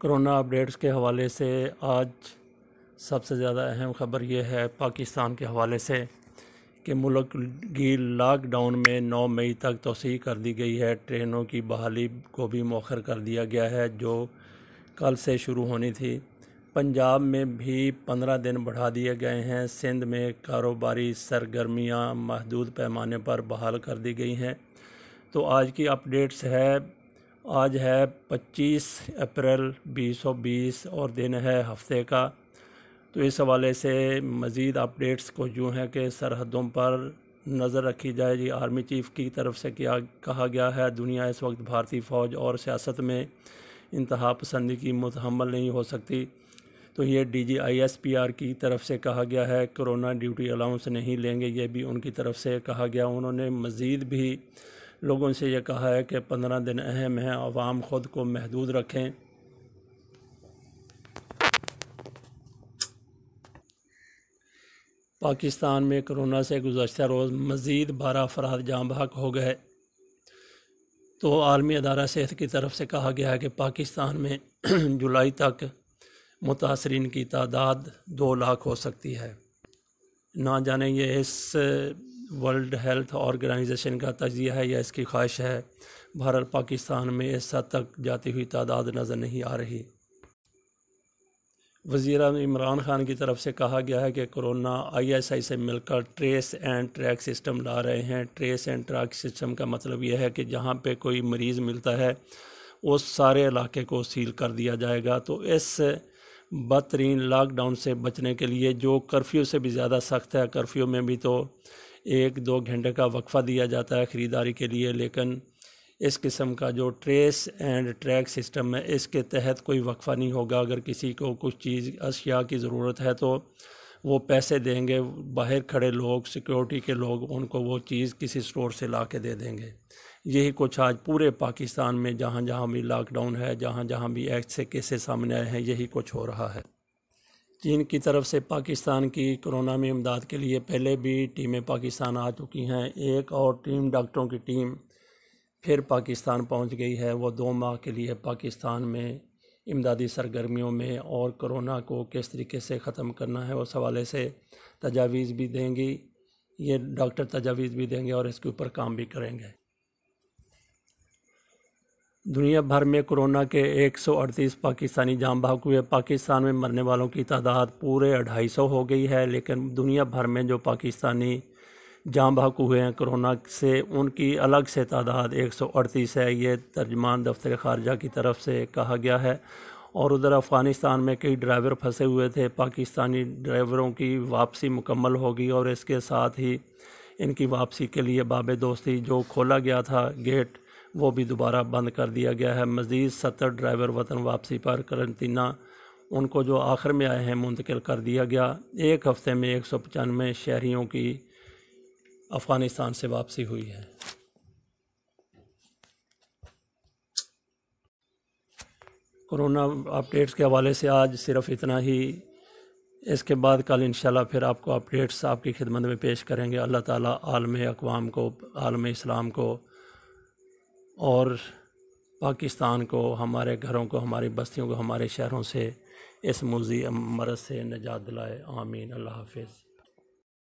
Corona updates کے حوالے سے آج سب سے زیادہ اہم خبر یہ ہے پاکستان کے حوالے سے کہ ملک کی لاک ڈاؤن میں 9 مئی تک توسیع کر دی گئی ہے۔ ٹرینوں کی بحالی کو بھی مؤخر کر دیا گیا ہے جو کل سے شروع ہونی تھی۔ پنجاب میں بھی 15 دن بڑھا دیے گئے ہیں۔ سندھ میں کاروباری سرگرمیاں محدود پیمانے پر بحال کر دی گئی ہیں۔ تو آج کی اپڈیٹس ہے، آج ہے 25 اپریل 2020 اور دن ہے ہفتے کا۔ تو اس حوالے سے مزید اپڈیٹس کو یوں ہے کہ سرحدوں پر نظر رکھی جائے جی۔ آرمی چیف کی طرف سے کیا کہا گیا ہے، دنیا اس وقت بھارتی فوج اور سیاست میں انتہا پسندی کی متحمل نہیں ہو سکتی۔ تو یہ DGISPR کی طرف سے کہا گیا ہے، کرونا ڈیوٹی الاؤنس نہیں لیں گے، یہ بھی ان کی طرف سے کہا گیا۔ انہوں نے مزید بھی لوگوں سے یہ کہا ہے کہ 15 دن اہم ہیں، عوام خود کو محدود رکھیں۔ پاکستان میں کرونا سے گزشتہ روز مزید 12 افراد جاں بحق ہو گئے۔ تو عالمی ادارہ صحت کی طرف سے کہا گیا ہے کہ پاکستان میں جولائی تک متاثرین کی تعداد 2 لاکھ ہو سکتی ہے۔ نہ جانے یہ اس ورلڈ ہیلتھ آرگنائزیشن کا تجزیہ ہے یا اس کی خواہش ہے، بہرحال پاکستان میں اس حد تک جاتی ہوئی تعداد نظر نہیں آ رہی۔ وزیر اعظم عمران خان کی طرف سے کہا گیا ہے کہ کرونا ISI سے مل کر ٹریس اینڈ ٹریک سسٹم لا رہے ہیں۔ ٹریس اینڈ ٹریک سسٹم کا مطلب یہ ہے کہ جہاں پہ کوئی مریض ملتا ہے اس سارے علاقے کو سیل کر دیا جائے گا۔ تو اس بدترین لاک ڈاؤن سے بچنے کے لیے جو کرفیو سے بھی زیادہ سخت ہے، کرفیو میں بھی تو 1-2 گھنٹے کا وقفہ دیا جاتا ہے خریداری کے لیے، لیکن اس قسم کا جو ٹریس اینڈ ٹریک سسٹم ہے اس کے تحت کوئی وقفہ نہیں ہوگا۔ اگر کسی کو کچھ چیز اشیاء کی ضرورت ہے تو وہ پیسے دیں گے، باہر کھڑے لوگ، سیکیورٹی کے لوگ ان کو وہ چیز کسی سٹور سے لا کے دے دیں گے۔ یہی کچھ آج پورے پاکستان میں جہاں جہاں بھی لاک ڈاؤن ہے، جہاں جہاں بھی ایکٹ سے کیسز سامنے آئے ہیں، یہی کچھ ہو رہا ہے۔ چین کی طرف سے پاکستان کی کرونا میں امداد کے لیے پہلے بھی ٹیمیں پاکستان آ چکی ہیں۔ ایک اور ٹیم، ڈاکٹروں کی ٹیم پھر پاکستان پہنچ گئی ہے۔ وہ 2 ماہ کے لیے پاکستان میں امدادی سرگرمیوں میں اور کرونا کو کس طریقے سے ختم کرنا ہے اس حوالے سے تجاویز بھی دیں گی، یہ ڈاکٹر تجاویز بھی دیں گے اور اس کے اوپر کام بھی کریں گے۔ دنیا بھر میں کرونا کے 138 پاکستانی جاں بحق ہوئے۔ پاکستان میں مرنے والوں کی تعداد پورے 250 ہو گئی ہے، لیکن دنیا بھر میں جو پاکستانی جاں بحق ہوئے ہیں کرونا سے ان کی الگ سے تعداد 138 ہے، یہ ترجمان دفتر خارجہ کی طرف سے کہا گیا ہے۔ اور ادھر افغانستان میں کئی ڈرائیور پھنسے ہوئے تھے، پاکستانی ڈرائیوروں کی واپسی مکمل ہوگی اور اس کے ساتھ ہی ان کی واپسی کے لیے باب دوستی جو کھولا گیا تھا گیٹ، وہ بھی دوبارہ بند کر دیا گیا ہے۔ مزید 70 ڈرائیور وطن واپسی پر قرنطینہ ان کو جو آخر میں آئے ہیں منتقل کر دیا گیا۔ ایک ہفتے میں 195 شہریوں کی افغانستان سے واپسی ہوئی ہے۔ کرونا اپڈیٹس کے حوالے سے آج صرف اتنا ہی۔ اس کے بعد کل انشاءاللہ پھر آپ کو اپڈیٹس آپ کی خدمت میں پیش کریں گے۔ اللہ تعالیٰ عالم اقوام کو، عالم اسلام کو اور پاکستان کو، ہمارے گھروں کو، ہماری بستیوں کو، ہمارے شہروں سے اس موذی مرض سے نجات دلائے۔ آمین۔ اللہ حافظ۔